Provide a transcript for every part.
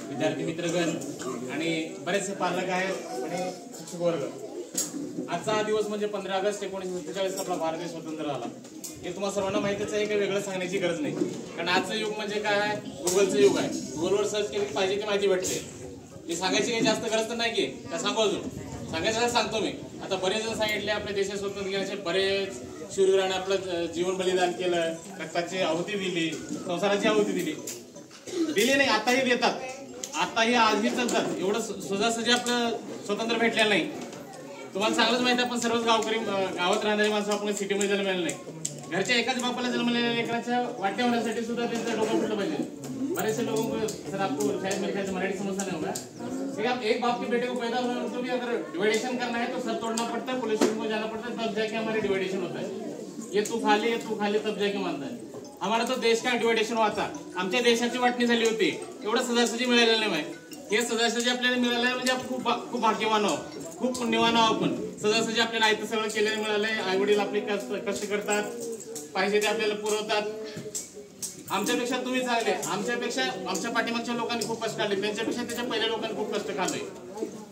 विद्यार्थी मित्रगण आणि बरेचसे पालक आहेत आणि शिक्षक वर्ग। आजचा दिवस म्हणजे 15 ऑगस्ट 1947 आपला भारत देश स्वतंत्र झाला। हे तुम्हाला सर्वांना माहितीच आहे, काही वेगळं सांगण्याची गरज नाही, कारण आजचं युग म्हणजे काय आहे, गुगलचं युग आहे। गुगलवर सर्च केली पाहिजे ती माहिती भेटते। मी सांगायची काही जास्त गरज तर नाही की त्या सांगू, अजून सांगायचं सांगतो मी। आता बरेच जण सांगितले आपल्या देशात स्वतंत्र घेण्याचे, बरेच शूरवीरांनी आपलं जीवन बलिदान केलं, रक्ताची आहुती दिली, संसाराची आहुती दिली नाही, आताही देतात, आताही आजही चालतात। एवढं सहजासहजी आपलं स्वतंत्र भेटलेलं नाही। तुम्हाला चांगलंच माहिती आहे, आपण सर्वच गावकरी गावात राहणारी माणसं आपण सिटीमध्ये जन्मलेलं नाही। घरच्या एकाच बापाला जन्मलेल्या लेकराच्या वाट्या होण्यासाठी सुद्धा त्यांचं डोकं फुटलं पाहिजे। बरेचसे लोगों सर आपको शायद मेरे ख्याल से मराठी समझना नहीं होगा। आप एक बाप के बेटे को पैदा होने तो भी अगर डिवाइडेशन करना है तो सर तोड़ना पड़ता है, पुलिस स्टेशन को जाना पड़ता है, तब जाके हमारे डिवाइडेशन होता है। ये तू खा ले तब जाके मानता है। हमारा तो देश का डिवाइडेशन व्हायचा, आमच्या देशाची वाटणी झाली होती, एवढं सहजासहजी मिळालेलं नाही। हे सहजासहजी आपल्याला मिळालं म्हणजे आपण खूप भाग्यवान आहोत, खूप पुण्यवान आहोत। आपण सहजासहजी आपल्याला आयतं सगळं केलेलं मिळालंय। आई वडील आपले कष्ट करतात, पाहिजे ते आपल्याला पुरवतात। आमच्यापेक्षा तुम्ही चांगले, आमच्या पाठीमागच्या लोकांनी खूप कष्ट काढले, त्याच्या पहिल्या लोकांनी खूप कष्ट काढले।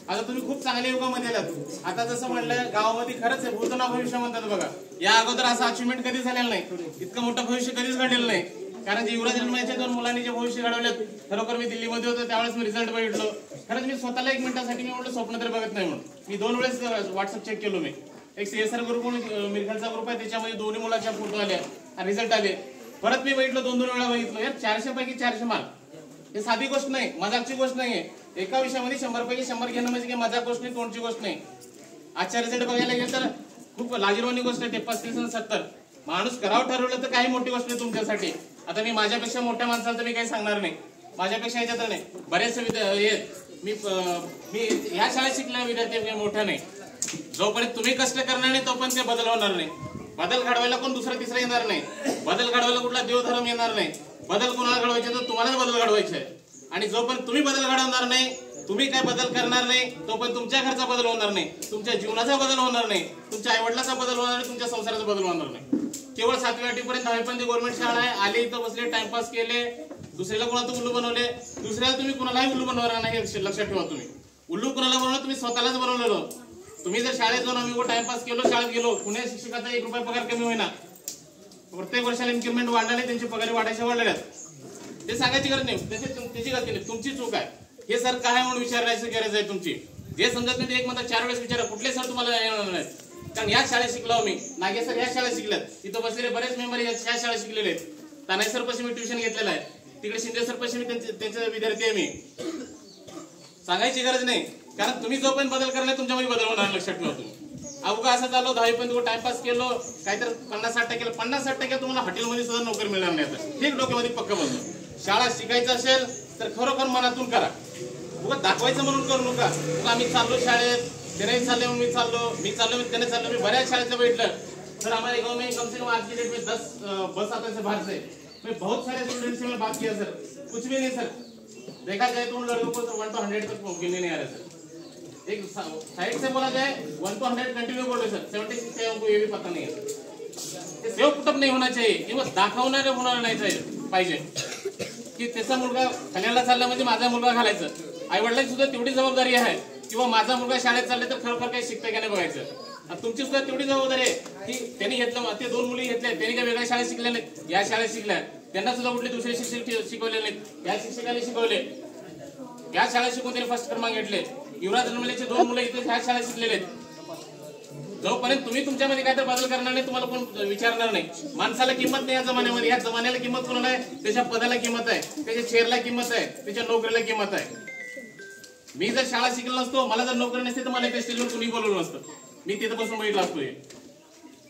आता तुम्ही खूप चांगल्या युगामध्ये आलात। आता जसं म्हणलं गावामध्ये खरंच आहे, भूत ना भविष्य म्हणतात बघा। या अगोदर असं अचिव्हमेंट कधी झालेलं नाही, इतकं मोठं भविष्य कधीच घडलेलं नाही। कारण जे युवराज जन्माच्या 2 मुलांनी जे भविष्य घडवलेत, खरोखर मी दिल्लीमध्ये होतो त्यावेळेस मी रिझल्ट बघितलो। खरंच मी स्वतःला 1 मिनिटासाठी मी म्हटलं स्वप्न तरी बघत नाही म्हणून मी 2 वेळेस व्हॉट्सअप चेक केलो। मी एक सीएसआर ग्रुप म्हणून मिरखालचा ग्रुप आहे, त्याच्यामध्ये दोन्ही मुलांच्या फोटो आले आणि रिझल्ट आले। परत मी बघितलं 2 वेळा बघितलं, यार 400 पैकी 400 मार्क, हे साधी गोष्ट नाही, मजाकची गोष्ट नाहीये। एका विषयामध्ये 100 पैकी 100 घेणं म्हणजे काही मजाक गोष्ट नाही, तोंडची गोष्ट नाही। आजच्या रिझल्ट बघायला गेलं तर खूप लाजिरवाणी गोष्ट आहे। ते 35 आणि 70 माणूस करावं ठरवलं तर काही मोठी गोष्ट नाही तुमच्यासाठी। आता मी माझ्यापेक्षा मोठ्या माणसाला तर मी काही सांगणार नाही, माझ्यापेक्षा ह्याच्यात नाही। बरेचसे मी ह्या शाळेत शिकलेला विद्यार्थी मोठा नाही। जोपर्यंत तुम्ही कष्ट करणार नाही तोपर्यंत ते बदल होणार नाही। बदल घडवायला कोण दुसरा तिसरा येणार नाही, बदल घडवायला कुठला देवधर्म येणार नाही। बदल कोणाला घडवायचे तर तुम्हालाच बदल घडवायचे आहे। आणि जोपर्यंत तुम्ही बदल घडवणार नाही, तुम्ही काय बदल करणार नाही, तोपर्यंत तुमच्या घरचा बदल होणार नाही, तुमच्या जीवनाचा बदल होणार नाही, तुमच्या आईवडिलाचा बदल होणार नाही, तुमच्या संसाराचा बदल होणार नाही। केवळ 7वी 8वीपर्यंत 10वीपर्यंत गव्हर्नमेंट शाळा आहे, आले इथं बसले, टाइमपास केले, दुसऱ्याला कोणाला उल्लू बनवले, दुसऱ्याला तुम्ही कुणालाही उल्लू बनवणार नाही, हे लक्षात ठेवा। तुम्ही उल्लू कुणाला बनवलं, तुम्ही स्वतःलाच बनवलेलं। तुम्ही जर शाळेत जाऊन आम्ही टाइमपास केलो, शाळेत गेलो, पुणे शिक्षकाचा 1 रुपया पगार कमी होईना, प्रत्येक वर्षाला इन्क्रिमेंट वाढले, त्यांची पगार वाढायच्या वाढलेल्या, ते सांगायची गरज नाही, त्याची गरज नाही, तुमची चूक आहे। हे सर काय म्हणून विचारायची गरज आहे तुमची। जे समजत नाही ते एक म्हणता 4 वेळेस विचारा, कुठले सर तुम्हाला येणार नाहीत, कारण या शाळेत शिकलो मी, नागे सर या शाळेत शिकल्यात, तिथं बसलेले बरेच मेंबर या शाळेत शिकलेले आहेत। तानाई सर पाशी मी ट्युशन घेतलेलं आहे, तिकडे शिंदे सर पाशी मी त्यांचे विद्यार्थी आहे। मी सांगायची गरज नाही, कारण तुम्ही जोपर्यंत बदल करणार तुमच्यामध्ये बदल होणार, लक्षात ठेवा। तुम्ही अवघा असं चाललो 10वीपर्यंत टाइमपास केलो, काहीतरी 50-60 केलं, 50-60% तुम्हाला हॉटेलमध्ये सुद्धा नोकरी मिळणार नाही। आता ठीक डोक्यामध्ये पक्क बसलो। शाळा शिकायचं असेल तर खरोखर मनातून करा, उगा दाखवायचं म्हणून करू नका। आम्ही चाललो शाळेत, त्याने चालले मी चाललो त्याने चाललो, मी बऱ्याच शाळेचं बैठलं सर। हमारे गाँव में कम से कम आज की डेट में 10 बस आते से बाहर से, मैं बहुत सारे स्टूडेंट से मैं बात किया सर, कुछ भी नहीं सर। देखा जाए तो उन लड़कों को 1 to 100 तक गिनने नहीं आ रहा सर। एक साइड से बोला जाए 1 to 100 कंटिन्यू बोल रहे सर, 76 है हमको ये भी पता नहीं है। सेव पुटअप नहीं होना चाहिए, किंवा दाखवणारे होणार नाही पाहिजे की त्याचा मुलगा कल्याणला चालला म्हणजे माझा मुलगा घालायचं। आई वडिलांची सुद्धा तेवढी जबाबदारी आहे, किंवा माझा मुलगा शाळेत चालले तर खरोखर काही शिकतोय का नाही बघायचं। तुमची सुद्धा तेवढी जबाबदारी आहे की त्यांनी घेतलं, ते 2 मुली घेतल्या, त्यांनी काय वेगळ्या शाळेत शिकल्या नाहीत, या शाळेत शिकल्या, त्यांना सुद्धा कुठले दुसरे शिक्षक शिकवले नाहीत, या शिक्षकांनी शिकवले, या शाळेत शिकून त्यांनी फर्स्ट क्रमांक घेतले। युवराज जन्मलेचे 2 मुलं इथे ह्या शाळेत शिकलेले आहेत। जोपर्यंत तुम्ही तुमच्यामध्ये काय तर बदल करणार नाही, तुम्हाला कोण विचारणार नाही। माणसाला किंमत नाही या जमान्यामध्ये, या जमान्याला किंमत कोणाला आहे, त्याच्या पदाला किंमत आहे, त्याच्या चेअरला किंमत आहे, त्याच्या नोकरीला किंमत आहे। मी जर शाळा शिकलो नसतो, मला जर नोकरी नसते तर मला इथे स्टेजवर कुणी बोलवलं नसतं, मी तिथं बसून बघितलं असतो।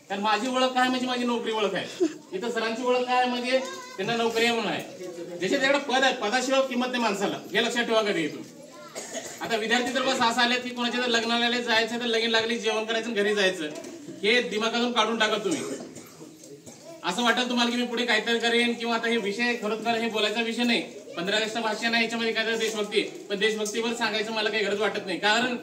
कारण माझी ओळख काय म्हणजे माझी नोकरी ओळख आहे, इथं सरांची ओळख काय म्हणजे त्यांना नोकरी आहे म्हणून आहे। ज्याच्या त्याकडे पद आहे, पदाशिवाय किंमत नाही माणसाला, हे लक्षात ठेवा कधी इथून। आता विद्यार्थी तर बस असं आले की कोणाच्या जर लग्नाला जायचं तर लगीन लागली, जेवण करायचं, घरी जायचं, हे दिमागातून काढून टाका तुम्ही। असं वाटेल तुम्हाला की मी पुढे काहीतरी करेन, किंवा आता हे विषय खरोखर हे बोलायचा विषय नाही। 15 ऑगस्ट भाषण आहे, याच्यामध्ये काहीतरी देशभक्ती, पण देशभक्तीवर सांगायचं मला काही गरज वाटत नाही। कारण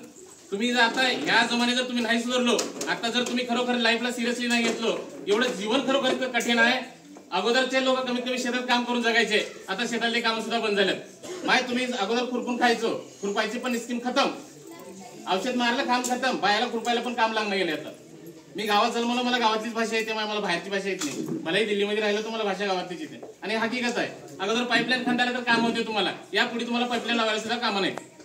तुम्ही जर आता ह्या जमान्यात जर तुम्ही नाही सुधारलो, आता जर तुम्ही खरोखर लाईफला सिरियसली नाही घेतलो, एवढं जीवन खरोखर कठीण आहे। अगोदरचे लोक कमीत कमी शेतात काम करून जगायचे, आता शेतातले काम सुद्धा बंद झालेत. माय तुम्ही अगोदर खुरपून खायचो, खुरपायची पण स्कीम खतम, औषध मारलं काम खतम, बायाला खुरपायला पण काम लागणं गेले आता. मी गावात जन्मलो, मला गावातलीच भाषा येते, मला बाहेरची भाषा येत नाही. मलाही दिल्लीमध्ये राहिलं तर मला भाषा गावातलीच येते. आणि हकीकत आहे, अगोदर पाईपलाईन खंडाला तर काम होते तुम्हाला, यापुढे तुम्हाला पाईपलाईन लावायला सुद्धा कामं नाही.